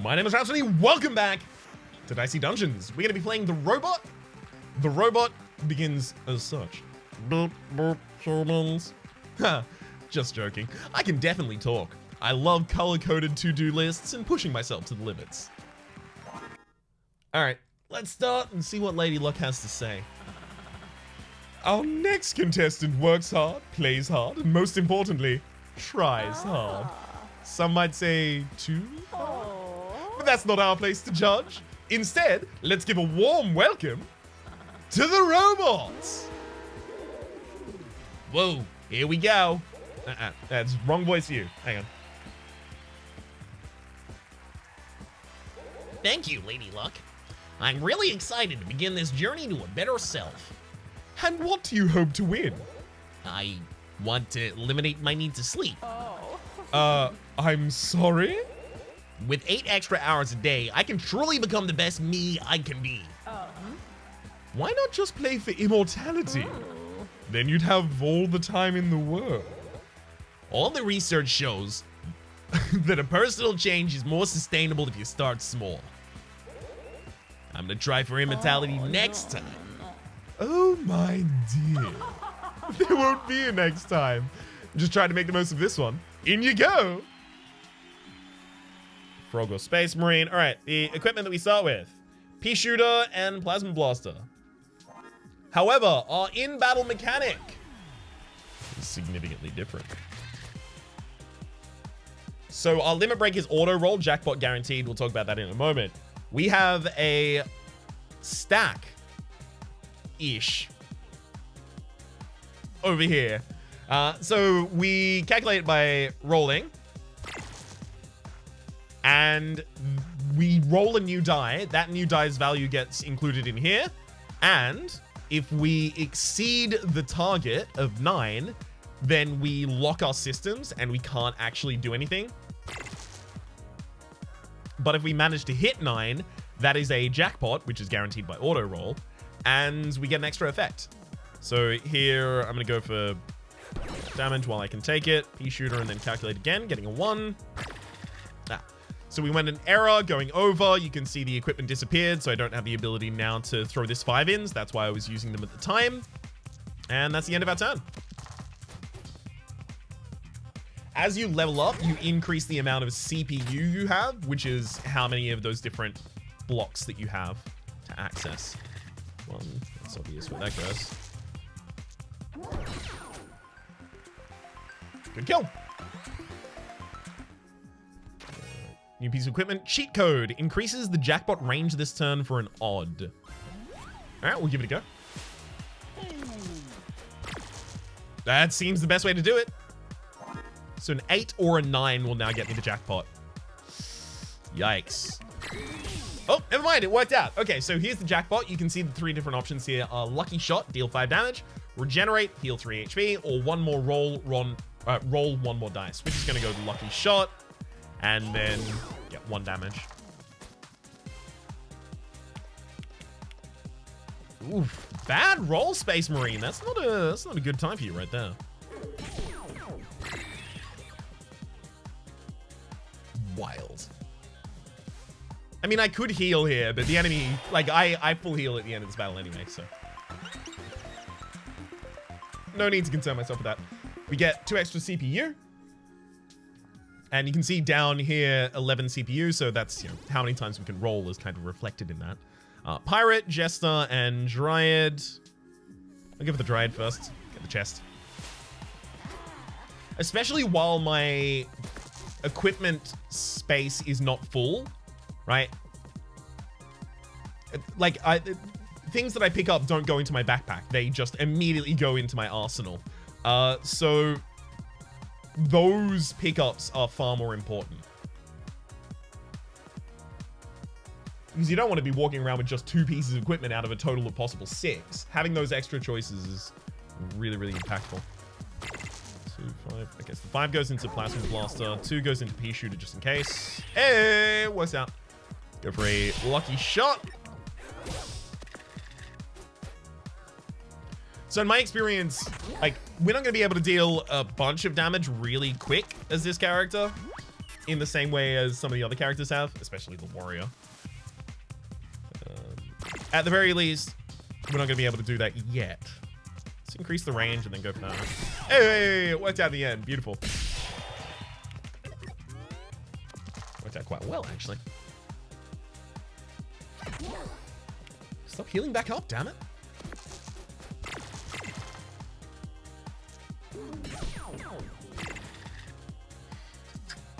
My name is Rhapsody. Welcome back to Dicey Dungeons. We're going to be playing the robot. The robot begins as such. Boop, boop, humans. Ha, just joking. I can definitely talk. I love color-coded to-do lists and pushing myself to the limits. Alright, let's start and see what Lady Luck has to say. Our next contestant works hard, plays hard, and most importantly, tries hard. Some might say too hard. But that's not our place to judge. Instead, let's give a warm welcome to the robots. Whoa, here we go. That's wrong voice for you. Hang on. Thank you, Lady Luck. I'm really excited to begin this journey to a better self. And what do you hope to win? I want to eliminate my need to sleep. I'm sorry? With 8 extra hours a day, I can truly become the best me I can be. Why not just play for immortality? Then you'd have all the time in the world. All the research shows that a personal change is more sustainable if you start small. I'm gonna try for immortality next time. Oh my dear. There won't be a next time. Just try to make the most of this one. In you go. Frog or Space Marine. All right, the equipment that we start with. Pea Shooter and Plasma Blaster. However, our in-battle mechanic is significantly different. So our limit break is auto roll, jackpot guaranteed. We'll talk about that in a moment. We have a stack-ish over here. So we calculate it by rolling. And we roll a new die. That new die's value gets included in here. And if we exceed the target of 9, then we lock our systems and we can't actually do anything. But if we manage to hit 9, that is a jackpot, which is guaranteed by auto roll, and we get an extra effect. So here, I'm going to go for damage while I can take it. Pea Shooter and then calculate again, getting a 1. So we went an error going over. You can see the equipment disappeared, so I don't have the ability now to throw this 5-ins. That's why I was using them at the time. And that's the end of our turn. As you level up, you increase the amount of CPU you have, which is how many of those different blocks that you have to access. 1, that's obvious where that goes. Good kill. New piece of equipment. Cheat code. Increases the jackpot range this turn for an odd. Alright, we'll give it a go. That seems the best way to do it. So an 8 or a 9 will now get me the jackpot. Yikes. Oh, never mind. It worked out. Okay, so here's the jackpot. You can see the 3 different options here are Lucky Shot, deal 5 damage, Regenerate, heal 3 HP, or one more roll 1 more dice. We're just going to go to Lucky Shot and then get 1 damage. Oof, bad roll, Space Marine. That's not a good time for you right there. Wild. I mean, I could heal here, but the enemy, like, I full heal at the end of this battle anyway, so. No need to concern myself with that. We get 2 extra CPU. And you can see down here, 11 CPU, so that's, you know, how many times we can roll is kind of reflected in that. Pirate, Jester, and Dryad. I'll give it the Dryad first. Get the chest. Especially while my equipment space is not full, right? Like, things that I pick up don't go into my backpack. They just immediately go into my arsenal. So those pickups are far more important. Because you don't want to be walking around with just 2 pieces of equipment out of a total of possible 6. Having those extra choices is really, really impactful. 2, 5. Okay, so 5 goes into Plasma Blaster. 2 goes into Pea Shooter just in case. Hey, works out. Go for a Lucky Shot. So in my experience, like, we're not going to be able to deal a bunch of damage really quick as this character. in the same way as some of the other characters have, especially the warrior. At the very least, we're not going to be able to do that yet. Let's increase the range and then go for that. Hey, it worked out in the end. Beautiful. Worked out quite well, actually. Stop healing back up, damn it.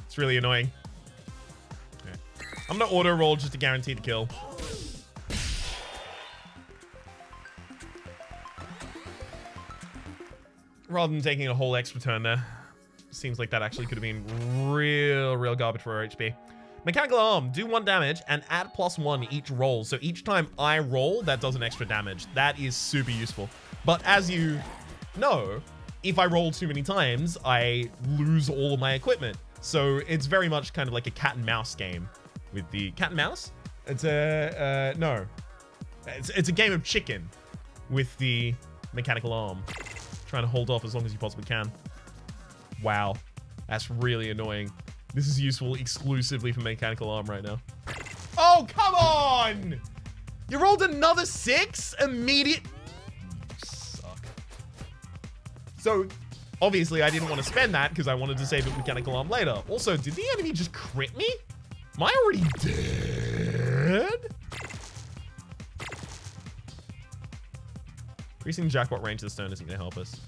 It's really annoying. Okay. I'm gonna auto roll just to guarantee the kill. Rather than taking a whole extra turn there. Seems like that actually could have been real garbage for our HP. Mechanical arm, do 1 damage and add +1 each roll. So each time I roll, that does an extra damage. That is super useful. But as you know, if I roll too many times, I lose all of my equipment. So it's very much kind of like a cat and mouse game with the cat and mouse. It's a, no. It's a game of chicken with the mechanical arm. Trying to hold off as long as you possibly can. Wow. That's really annoying. This is useful exclusively for mechanical arm right now. Oh, come on! You rolled another 6? Immediate. You suck. So, obviously, I didn't want to spend that because I wanted to save it mechanical arm later. Also, did the enemy just crit me? Am I already dead? Increasing jackpot range this turn isn't going to help us.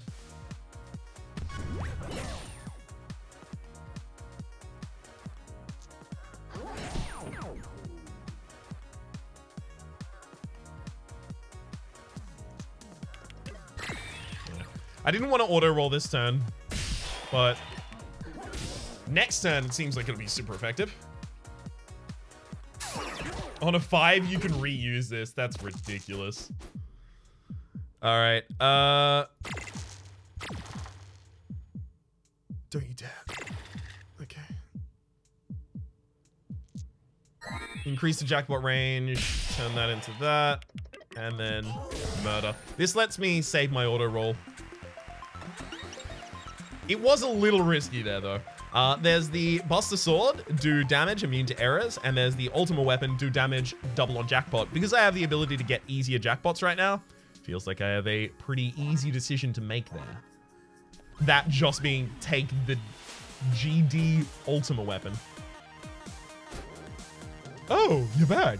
I didn't want to auto roll this turn, but next turn it seems like it'll be super effective. On a 5, you can reuse this. That's ridiculous. All right. Don't you dare. Okay. Increase the jackpot range. Turn that into that. And then murder. This lets me save my auto roll. It was a little risky there, though. There's the Buster Sword, do damage, immune to errors, and there's the Ultima Weapon, do damage, double on Jackpot. Because I have the ability to get easier Jackpots right now, feels like I have a pretty easy decision to make there. That just being take the GD Ultima Weapon. Oh, you're back.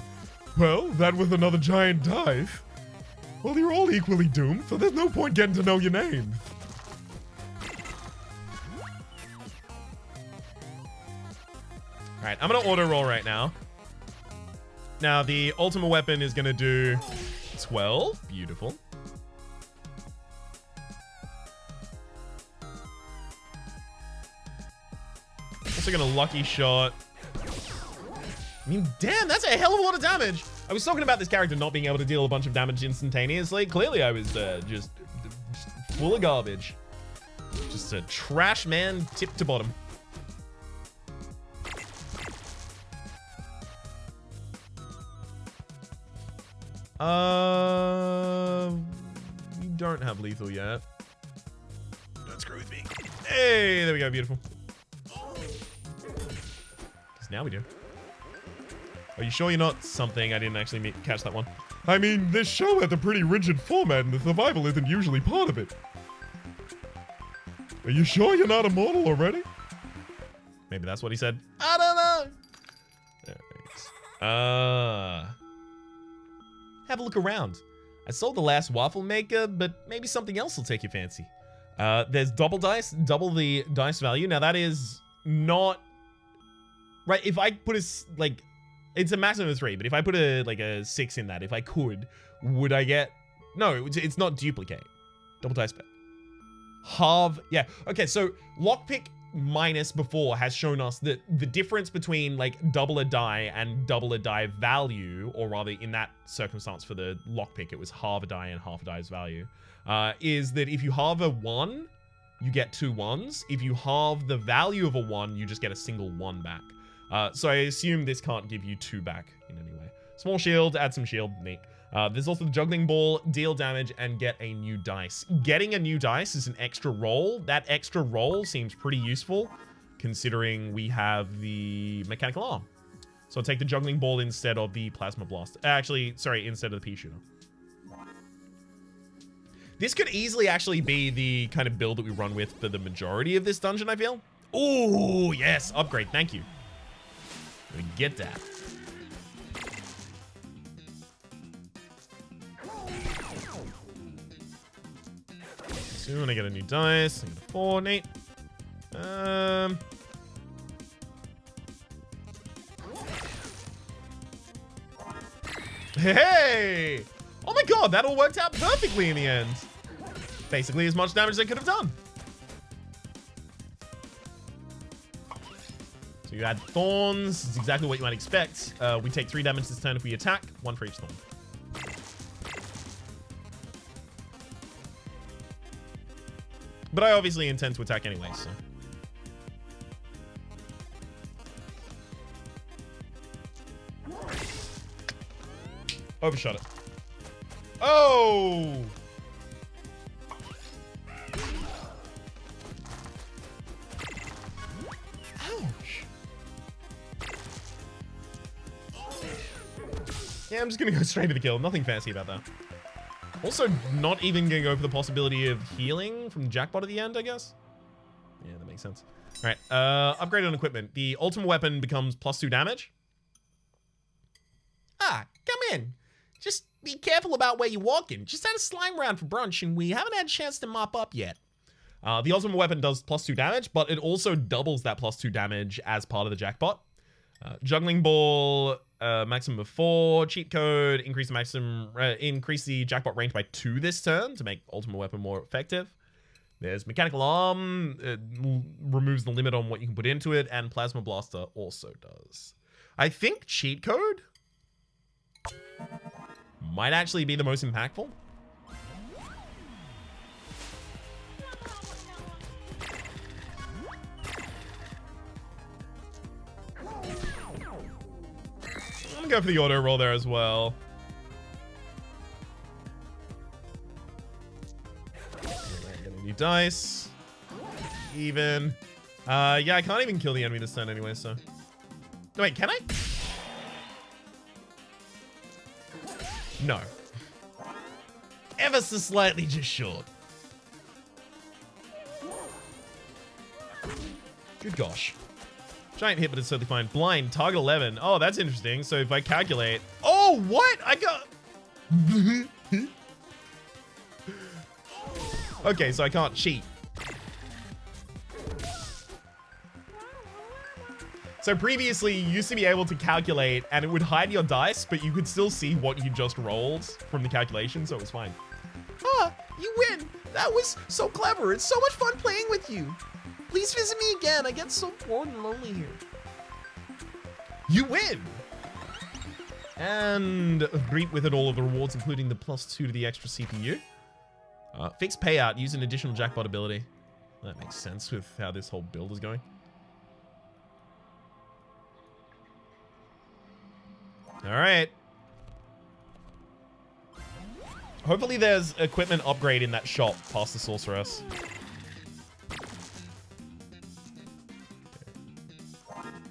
Well, that was another giant dive. Well, you're all equally doomed, so there's no point getting to know your name. Alright, I'm gonna auto roll right now. Now, the Ultima Weapon is gonna do 12. Beautiful. Also gonna Lucky Shot. I mean, damn, that's a hell of a lot of damage. I was talking about this character not being able to deal a bunch of damage instantaneously. Clearly, I was just full of garbage. Just a trash man, tip to bottom. We don't have lethal yet. Don't screw with me. Hey, there we go, beautiful. Because now we do. Are you sure you're not something? I didn't actually catch that one. I mean, this show has a pretty rigid format and the survival isn't usually part of it. Are you sure you're not immortal already? Maybe that's what he said. I don't know. There it is. Have a look around. I sold the last waffle maker, but maybe something else will take your fancy. There's double dice, double the dice value. Now that is not right. If I put like, it's a maximum of 3, but if I put a 6 in that, if I could, would I get? No, it's not duplicate. Double dice bet. Halve. Yeah. Okay. So lockpick minus before has shown us that the difference between like double a die and double a die value, or rather in that circumstance for the lockpick, it was halve a die and half a die's value, is that if you halve a 1, you get 2 1s. If you halve the value of a 1, you just get a single 1 back. So I assume this can't give you 2 back in any way. Small shield, add some shield, neat. There's also the juggling ball, deal damage, and get a new dice. Getting a new dice is an extra roll. That extra roll seems pretty useful. considering we have the mechanical arm. So I'll take the juggling ball instead of the plasma blast. Actually, sorry, instead of the pea shooter. This could easily actually be the kind of build that we run with for the majority of this dungeon, I feel. Oh, yes, upgrade, thank you. We get that. Soon I get a new dice. I get a 4, Nate. Hey! Oh my god, that all worked out perfectly in the end. Basically as much damage as I could have done. So you add thorns. It's exactly what you might expect. We take 3 damage this turn if we attack. 1 for each thorn. But I obviously intend to attack anyway, so. Overshot it. Oh! Ouch. Yeah, I'm just gonna go straight to the kill. Nothing fancy about that. Also, not even gonna go for the possibility of healing from Jackpot at the end, I guess. Yeah, that makes sense. All right, upgrade on equipment. The ultimate weapon becomes +2 damage. Ah, come in. Just be careful about where you're walking. Just had a slime round for brunch, and we haven't had a chance to mop up yet. The ultimate weapon does +2 damage, but it also doubles that +2 damage as part of the Jackpot. Juggling ball, maximum of 4. Cheat code, increase the Jackpot range by 2 this turn to make ultimate weapon more effective. There's mechanical arm, it removes the limit on what you can put into it, and plasma blaster also does. I think cheat code might actually be the most impactful. I'm gonna go for the auto roll there as well. Get a new dice. Even. Yeah, I can't even kill the enemy this turn anyway, so. No, wait, can I? No. Ever so slightly just short. Good gosh. Giant hit, but it's totally fine. Blind, target 11. Oh, that's interesting. So if I calculate... Oh, what? I got... Okay, so I can't cheat. So previously, you used to be able to calculate, and it would hide your dice, but you could still see what you just rolled from the calculation, so it was fine. Ah, you win! That was so clever. It's so much fun playing with you. Please visit me again. I get so bored and lonely here. You win! And greet with it all of the rewards, including the +2 to the extra CPU. Fixed payout, use an additional Jackpot ability. That makes sense with how this whole build is going. All right. Hopefully there's equipment upgrade in that shop past the sorceress.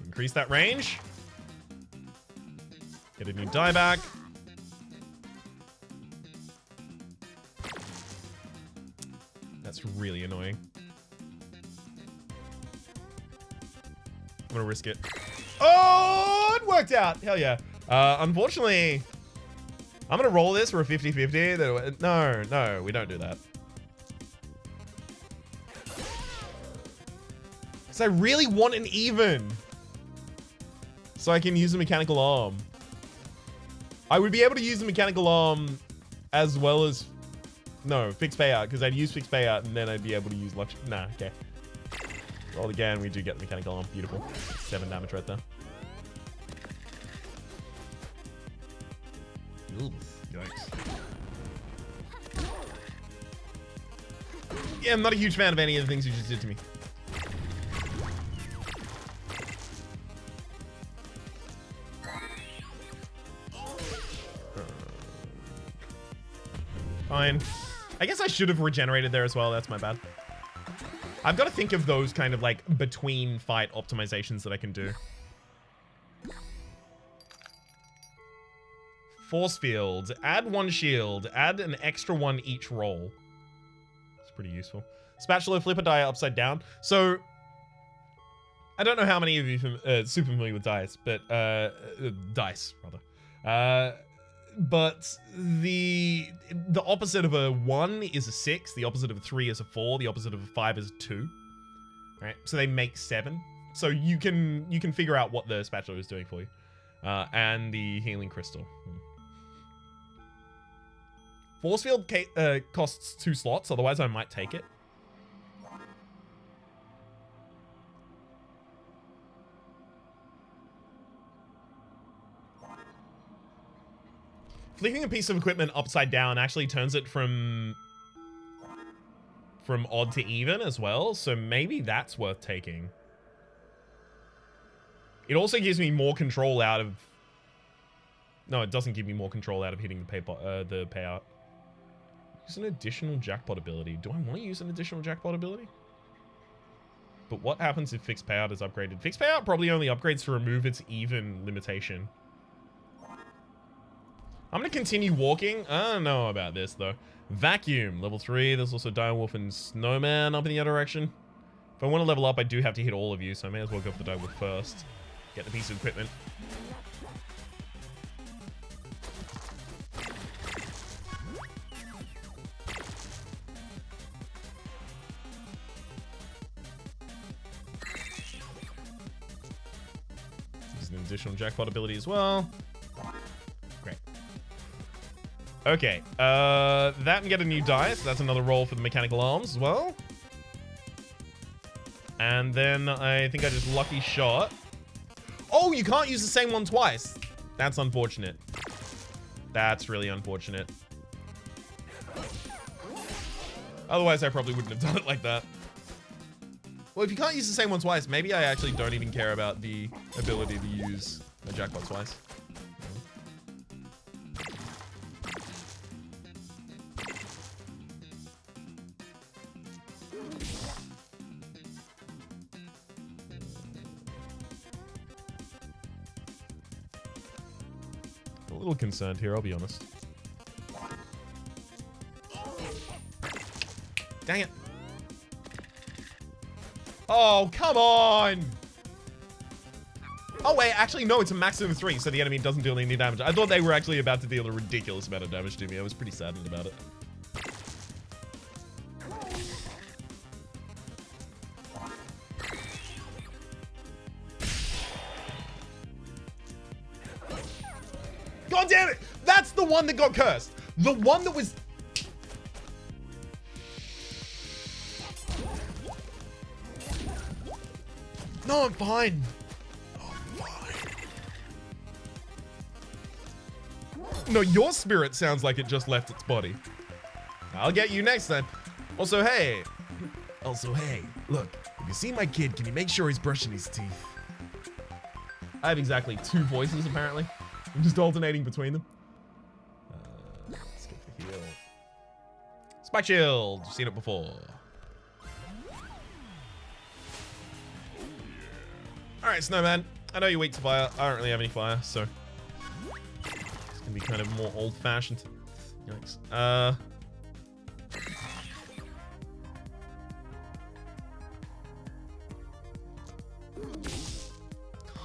Increase that range. Get a new die back. That's really annoying. I'm gonna risk it. Oh, it worked out. Hell yeah. Unfortunately, I'm gonna roll this for a 50-50. No, we don't do that. Because I really want an even. So I can use the mechanical arm. I would be able to use the mechanical arm as well as... No, fixed payout, because I'd use fixed payout and then I'd be able to use luxury. Nah, okay. Roll again, we do get the mechanical arm. Beautiful. 7 damage right there. Ooh, yikes. Yeah, I'm not a huge fan of any of the things you just did to me. Fine. I guess I should have regenerated there as well. That's my bad. I've got to think of those kind of like between fight optimizations that I can do. Force field. Add 1 shield. Add an extra 1 each roll. It's pretty useful. Spatula, flip a die upside down. So, I don't know how many of you super familiar with dice, but dice rather. But the opposite of a 1 is a 6. The opposite of a 3 is a 4. The opposite of a 5 is a 2. Right? So they make 7. So you can figure out what the spatula is doing for you. And the healing crystal. Force field costs 2 slots, otherwise I might take it. Flipping a piece of equipment upside down actually turns it from odd to even as well, so maybe that's worth taking. It also gives me more control out of... No, it doesn't give me more control out of hitting the payout. Use an additional jackpot ability. Do I want to use an additional jackpot ability? But what happens if fixed payout is upgraded? Fixed payout probably only upgrades to remove its even limitation. I'm going to continue walking. I don't know about this, though. Vacuum, level 3. There's also Direwolf and Snowman up in the other direction. If I want to level up, I do have to hit all of you, so I may as well go for the Direwolf first. Get the piece of equipment. Use an additional jackpot ability as well. Great. Okay, that and get a new dice. That's another roll for the mechanical arms as well. And then I think I just lucky shot. Oh, you can't use the same one twice. That's unfortunate. That's really unfortunate. Otherwise, I probably wouldn't have done it like that. Well, if you can't use the same one twice, maybe I actually don't even care about the ability to use a jackpot twice. A little concerned here, I'll be honest. Dang it. Oh, come on! Oh, wait, actually, no, it's a maximum of 3, so the enemy doesn't deal any damage. I thought they were actually about to deal a ridiculous amount of damage to me. I was pretty saddened about it. God damn it! That's the one that got cursed. The one that was... No, I'm fine. I'm fine. No, your spirit sounds like it just left its body. I'll get you next time. Also, hey. Look, if you see my kid, can you make sure he's brushing his teeth? I have exactly 2 voices, apparently. I'm just alternating between them. Let's get the heal. Spike shield. You've seen it before. Alright, Snowman. I know you're weak to fire. I don't really have any fire, so... It's gonna be kind of more old-fashioned. Yikes.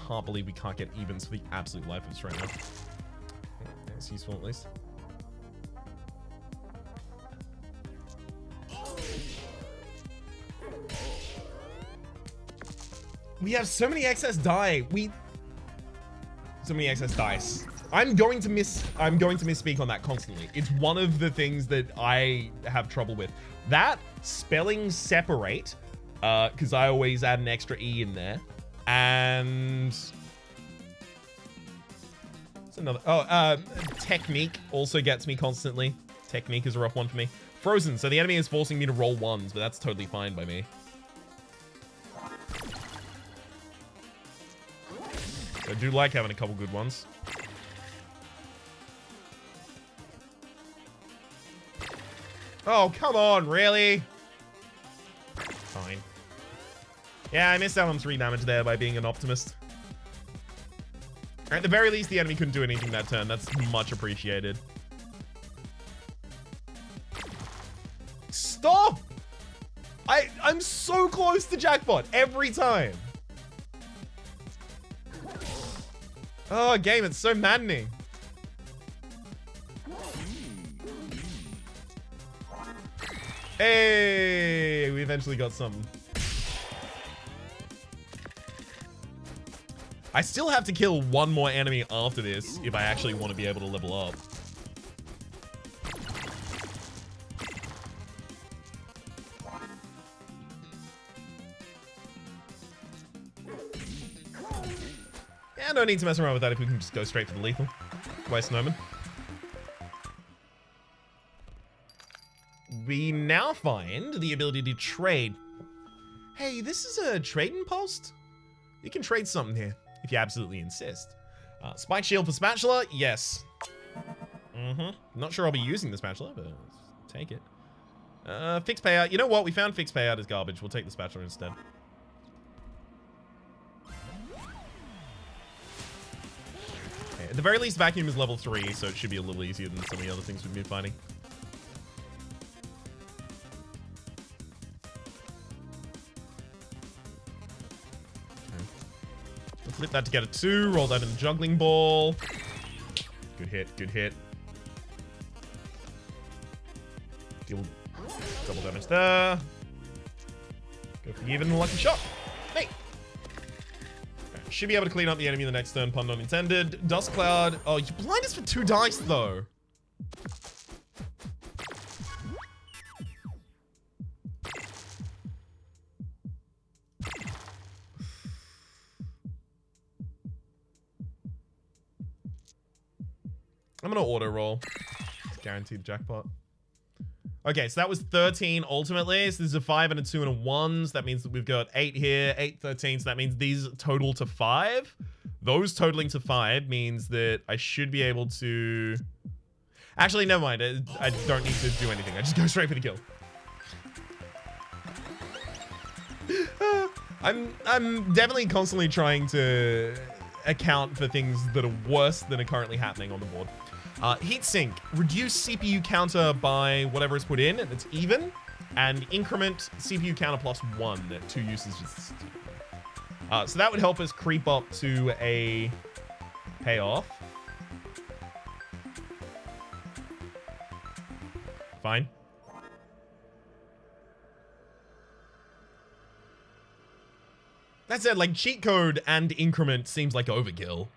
Can't believe we can't get evens for the absolute life of us right now. That's useful at least. We have so many excess die. So many excess dice. I'm going to misspeak on that constantly. It's one of the things that I have trouble with. That spelling separate, because I always add an extra E in there. And it's another. Oh, technique also gets me constantly. Technique is a rough one for me. Frozen. So the enemy is forcing me to roll 1s, but that's totally fine by me. I do like having a couple good ones. Oh, come on, really? Fine. Yeah, I missed out on 3 damage there by being an optimist. At the very least, the enemy couldn't do anything that turn. That's much appreciated. Stop! I'm so close to Jackpot every time. Oh, game, it's so maddening. Hey, we eventually got something. I still have to kill 1 more enemy after this if I actually want to be able to level up. Yeah, no need to mess around with that if we can just go straight for the lethal. Why Snowman? We now find the ability to trade. Hey, this is a trading post? You can trade something here, if you absolutely insist. Spike shield for spatula? Yes. Not sure I'll be using the spatula, but take it. Fixed payout. You know what? We found fixed payout as garbage. We'll take the spatula instead. Okay, at the very least, vacuum is level 3, so it should be a little easier than some of the other things we've been fighting. Flip that to get a 2. Roll that in the juggling ball. Good hit. Good hit. Deal double damage there. Go for the even lucky shot. Hey. Okay, should be able to clean up the enemy the next turn. Pun not intended. Dust cloud. Oh, you blind us for 2 dice though. I'm gonna auto roll. Guaranteed jackpot. Okay, so that was 13 ultimately. So there's a 5 and a 2 and a 1. So that means that we've got 8 here, 8, 13. So that means these total to 5. Those totaling to 5 means that I should be able to... Actually, never mind. I don't need to do anything. I just go straight for the kill. I'm definitely constantly trying to account for things that are worse than are currently happening on the board. Heatsink, reduce CPU counter by whatever is put in, and it's even, and increment CPU counter plus 1 at 2 usages. So that would help us creep up to a payoff. Fine. That said, like, cheat code and increment seems like overkill.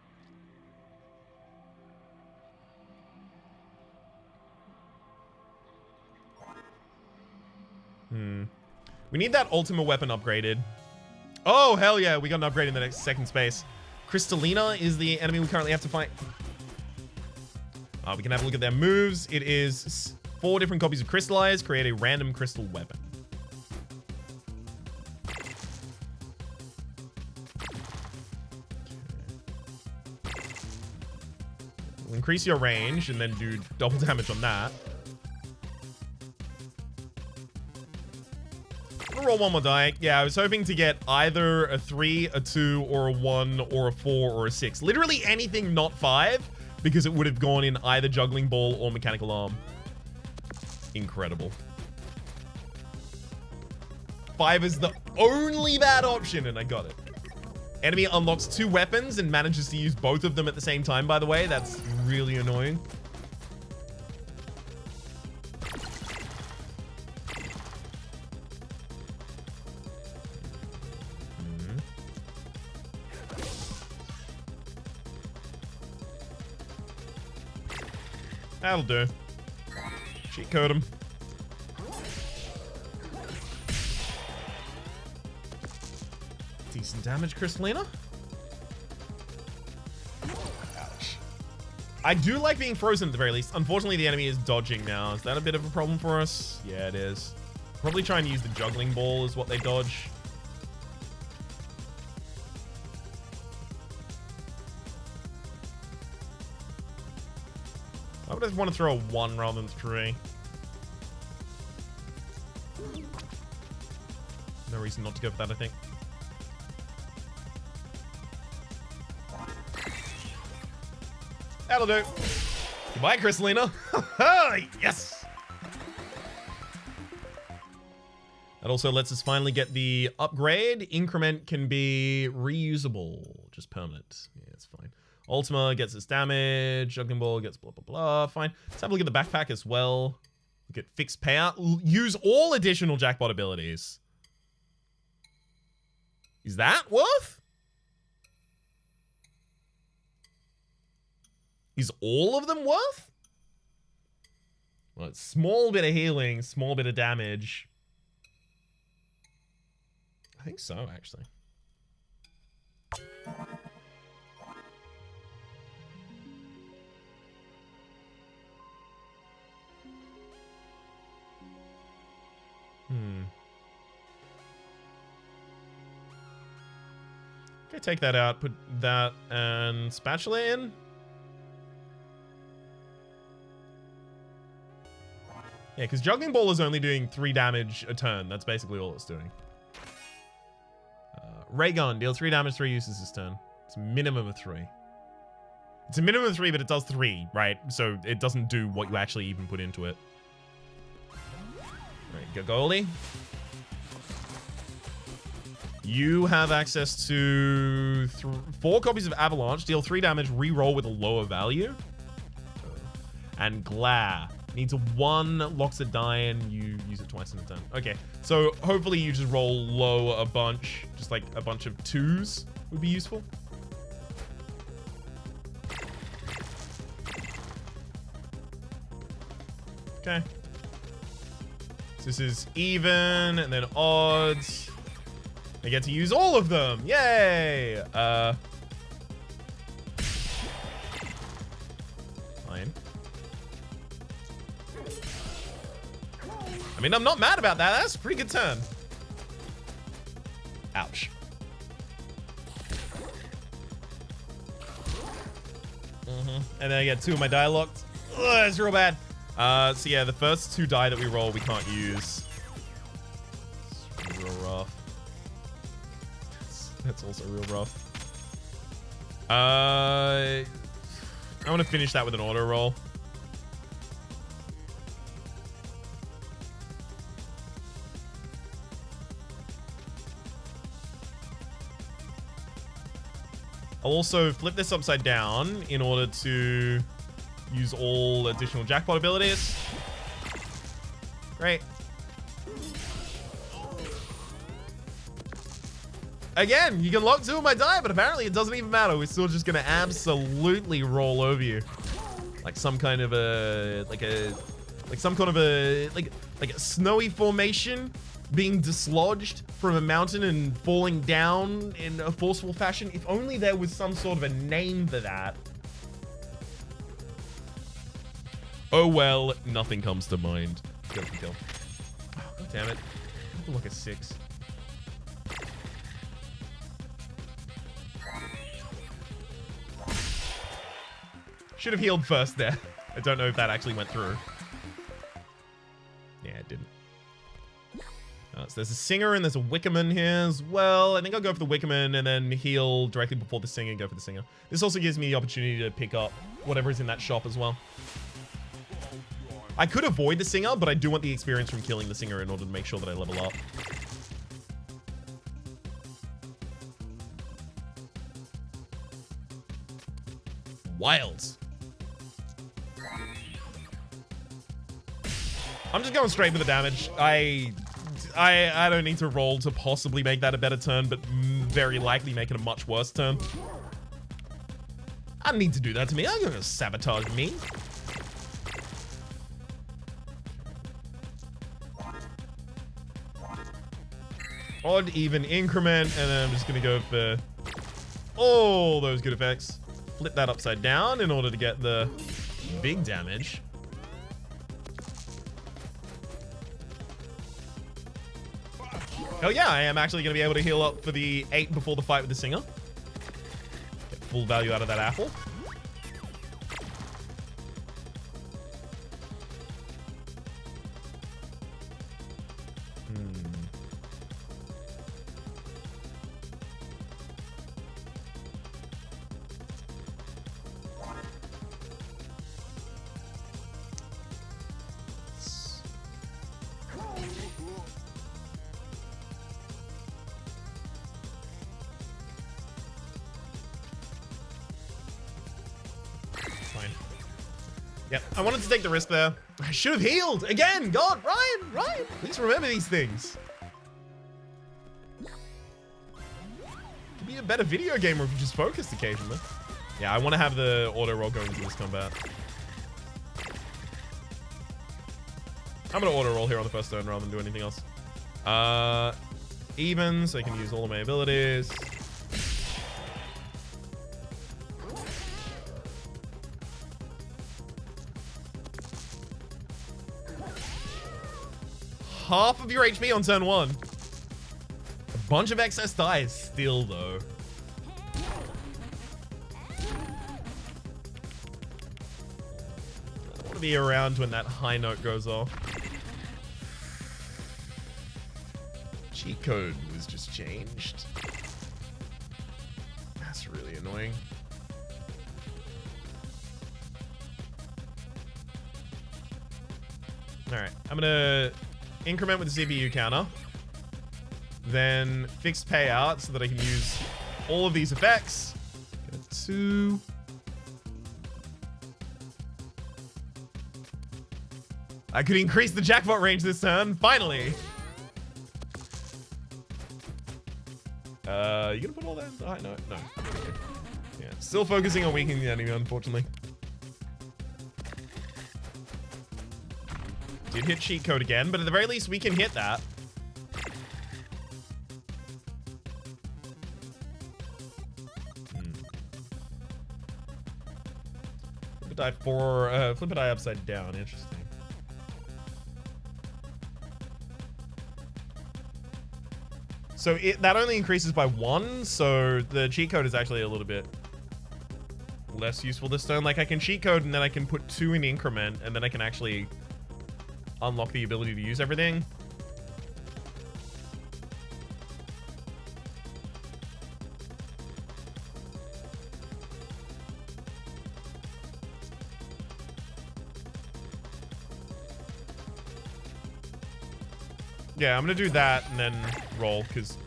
We need that Ultima weapon upgraded. Oh, hell yeah. We got an upgrade in the next second space. Crystallina is the enemy we currently have to fight. We can have a look at their moves. It is 4 different copies of Crystallize. Create a random crystal weapon. We'll increase your range and then do double damage on that. Roll 1 more die. Yeah, I was hoping to get either a 3, a 2, or a 1, or a 4, or a 6. Literally anything not 5, because it would have gone in either juggling ball or mechanical arm. Incredible. 5 is the only bad option, and I got it. Enemy unlocks 2 weapons and manages to use both of them at the same time, by the way. That's really annoying. That'll do. Cheat code him. Decent damage, Crystallina. Ouch. I do like being frozen at the very least. Unfortunately, the enemy is dodging now. Is that a bit of a problem for us? Yeah, it is. Probably try and use the juggling ball is what they dodge. I would just want to throw a 1 rather than 3. No reason not to go for that, I think. That'll do. Goodbye, Crystalina. Yes. That also lets us finally get the upgrade. Increment can be reusable, just permanent. Yeah, it's fine. Ultima gets its damage. Juggling Ball gets blah, blah, blah. Fine. Let's have a look at the backpack as well. Get fixed payout. Use all additional jackpot abilities. Is that worth? Is all of them worth? Well, it's small bit of healing, small bit of damage. I think so, actually. Okay, take that out, put that and spatula in. Yeah, because Juggling Ball is only doing 3 damage a turn. That's basically all it's doing. Ray Gun, deal 3 damage, 3 uses this turn. It's a minimum of 3. It's a minimum of 3, but it does 3, right? So it doesn't do what you actually even put into it. Right, Gogoli. You have access to 4 copies of Avalanche, deal 3 damage, re-roll with a lower value. And Glare. Needs a 1, locks a die, and you use it twice in a turn. Okay, so hopefully you just roll low a bunch. Just like a bunch of 2s would be useful. Okay. So this is even, and then odds. I get to use all of them. Yay! Fine. I mean, I'm not mad about that. That's a pretty good turn. Ouch. And then I get 2 of my die locked. Ugh, that's real bad. So yeah, the first 2 die that we roll, we can't use. It's real rough. That's also real rough. I want to finish that with an auto roll. I'll also flip this upside down in order to use all additional jackpot abilities. Great. Again, you can lock 2 of my die, but apparently it doesn't even matter. We're still just gonna absolutely roll over you. Like some kind of a, like a snowy formation being dislodged from a mountain and falling down in a forceful fashion. If only there was some sort of a name for that. Oh well, nothing comes to mind. Kill. Oh, God damn it. I look at 6. Should have healed first there. I don't know if that actually went through. Yeah, it didn't. So there's a singer and there's a Wickerman here as well. I think I'll go for the Wickerman and then heal directly before the singer and go for the singer. This also gives me the opportunity to pick up whatever is in that shop as well. I could avoid the singer, but I do want the experience from killing the singer in order to make sure that I level up. Wilds. I'm just going straight with the damage. I don't need to roll to possibly make that a better turn, but very likely make it a much worse turn. I don't need to do that to me. I'm going to sabotage me. Odd, even, increment, and then I'm just going to go for all those good effects. Flip that upside down in order to get the big damage. Oh yeah, I am actually going to be able to heal up for the 8 before the fight with the singer. Get full value out of that apple. Yep, I wanted to take the risk there. I should have healed again. God, Ryan, please remember these things. Could be a better video game if you just focused occasionally. Yeah, I want to have the auto roll going into this combat. I'm gonna auto roll here on the first turn rather than do anything else. Even, so I can use all of my abilities. Half of your HP on turn 1. A bunch of excess dice still, though. I don't want to be around when that high note goes off. Cheat code was just changed. That's really annoying. Alright, I'm gonna increment with the CPU counter. Then fixed payout so that I can use all of these effects. Get a 2. I could increase the jackpot range this turn, finally! You gonna put all that in the high note? No. Yeah, still focusing on weakening the enemy, unfortunately. Did hit cheat code again, but at the very least we can hit that. Flip a die flip a die upside down. Interesting. So that only increases by 1, so the cheat code is actually a little bit less useful this turn. Like, I can cheat code and then I can put 2 in increment, and then I can actually unlock the ability to use everything. Yeah, I'm gonna do that and then roll, because...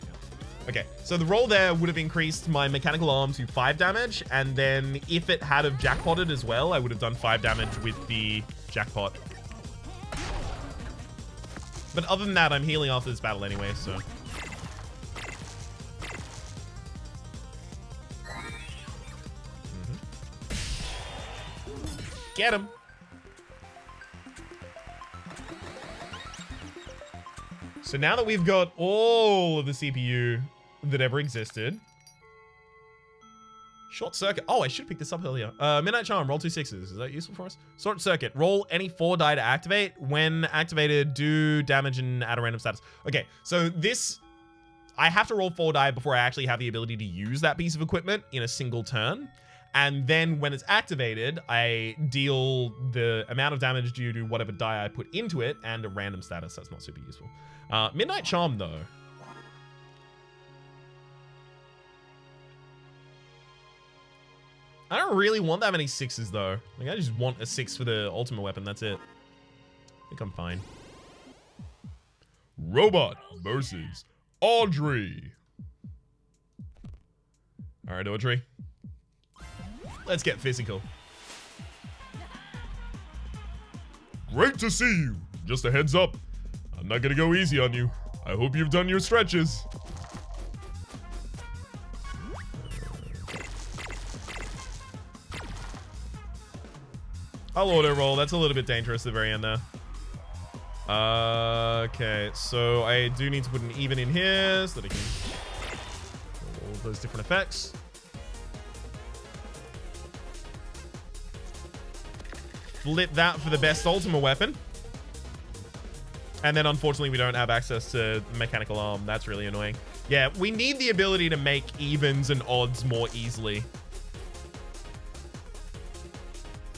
Okay, so the roll there would have increased my mechanical arm to 5 damage, and then if it had have jackpotted as well, I would have done 5 damage with the jackpot. But other than that, I'm healing after this battle anyway, so... Get him! So now that we've got all of the CPU that ever existed. Short circuit. Oh, I should pick this up earlier. Midnight Charm, roll 2 6s. Is that useful for us? Short circuit. Roll any 4 die to activate. When activated, do damage and add a random status. Okay, so this... I have to roll 4 die before I actually have the ability to use that piece of equipment in a single turn. And then when it's activated, I deal the amount of damage due to whatever die I put into it and a random status. That's not super useful. Midnight Charm, though. I don't really want that many 6s, though. Like, I just want a 6 for the ultimate weapon. That's it. I think I'm fine. Robot versus Audrey. All right, Audrey. Let's get physical. Great to see you. Just a heads up. I'm not gonna go easy on you. I hope you've done your stretches. I'll auto roll. That's a little bit dangerous at the very end there. Okay, so I do need to put an even in here so that I can all those different effects. Flip that for the best ultimate weapon. And then unfortunately we don't have access to mechanical arm. That's really annoying. Yeah, we need the ability to make evens and odds more easily.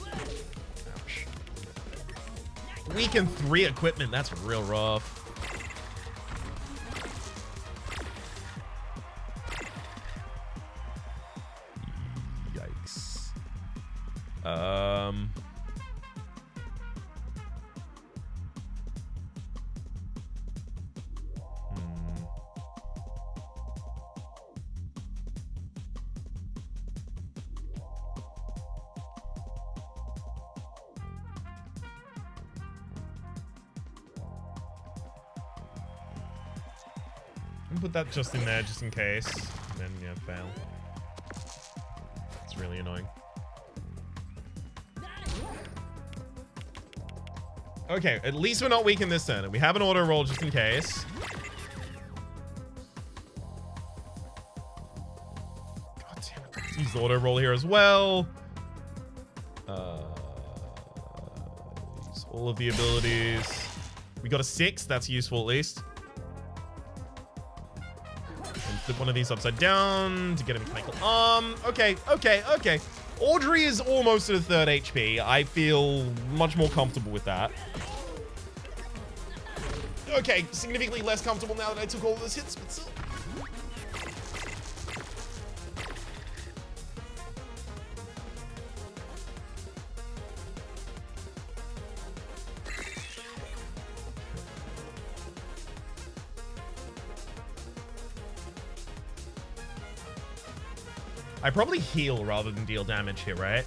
Ouch. Weaken 3 equipment. That's real rough. Yikes. And put that just in there, just in case. And then, yeah, fail. It's really annoying. Okay, at least we're not weak in this turn. We have an auto roll just in case. God damn it. Let's use the auto roll here as well. Use all of the abilities. We got a 6. That's useful at least. And flip one of these upside down to get a mechanical arm. Okay. Audrey is almost at a 3rd HP. I feel much more comfortable with that. Okay, significantly less comfortable now that I took all those hits, but still. I probably heal rather than deal damage here, right?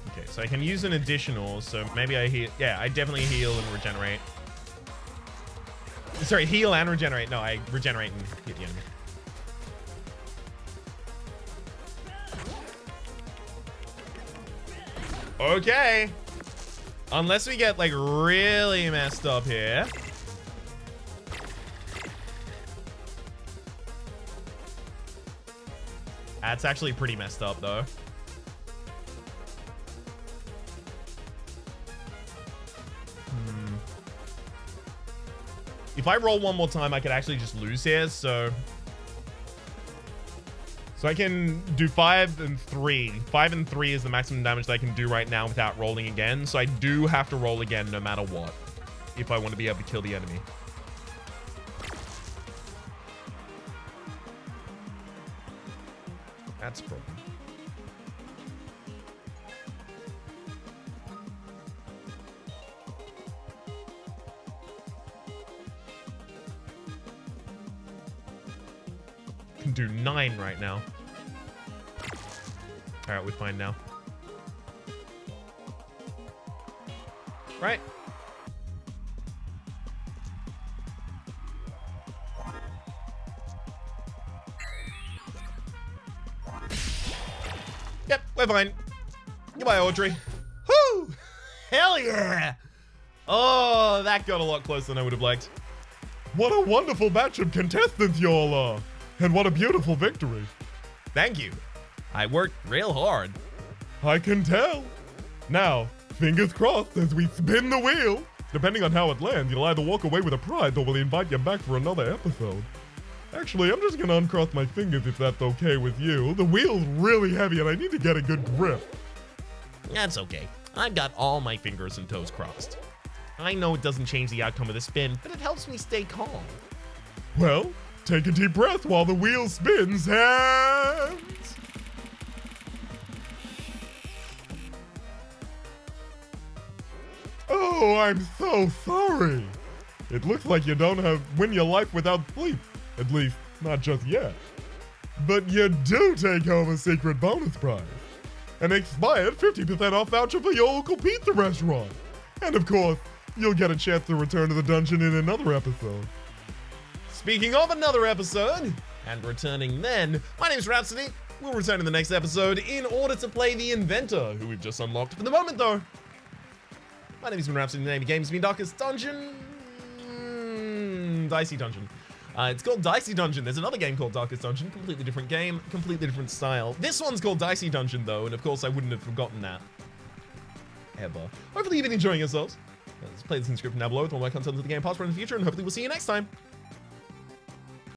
Okay, so I can use an additional, so maybe I heal. Yeah, I definitely heal and regenerate. Sorry, heal and regenerate. No, I regenerate and hit the enemy. Okay. Unless we get, like, really messed up here. That's actually pretty messed up, though. If I roll one more time, I could actually just lose here, so I can do 5 and 3. 5 and 3 is the maximum damage that I can do right now without rolling again. So I do have to roll again no matter what if I want to be able to kill the enemy. That's a problem. Can do 9 right now. All right, we're fine now. Right. Yep, we're fine. Goodbye, Audrey. Whoo! Hell yeah! Oh, that got a lot closer than I would have liked. What a wonderful batch of contestants y'all are. And what a beautiful victory. Thank you. I worked real hard. I can tell. Now, fingers crossed as we spin the wheel. Depending on how it lands, you'll either walk away with a prize or we'll invite you back for another episode. Actually, I'm just gonna uncross my fingers if that's okay with you. The wheel's really heavy and I need to get a good grip. That's okay. I've got all my fingers and toes crossed. I know it doesn't change the outcome of the spin, but it helps me stay calm. Well, take a deep breath while the wheel spins and... Oh, I'm so sorry. It looks like you don't win your life without sleep. At least, not just yet. But you do take home a secret bonus prize. An expired 50% off voucher for your local pizza restaurant. And of course, you'll get a chance to return to the dungeon in another episode. Speaking of another episode, and returning then, my name's Rhapsody. We'll return in the next episode in order to play the Inventor, who we've just unlocked. For the moment, though, my name has been Rhapsody. The name of the game has been Darkest Dungeon. Dicey Dungeon. It's called Dicey Dungeon. There's another game called Darkest Dungeon. Completely different game, completely different style. This one's called Dicey Dungeon, though, and of course I wouldn't have forgotten that. Ever. Hopefully you've been enjoying yourselves. Let's play the description down below with all my content of the game past, present, and future, and hopefully we'll see you next time.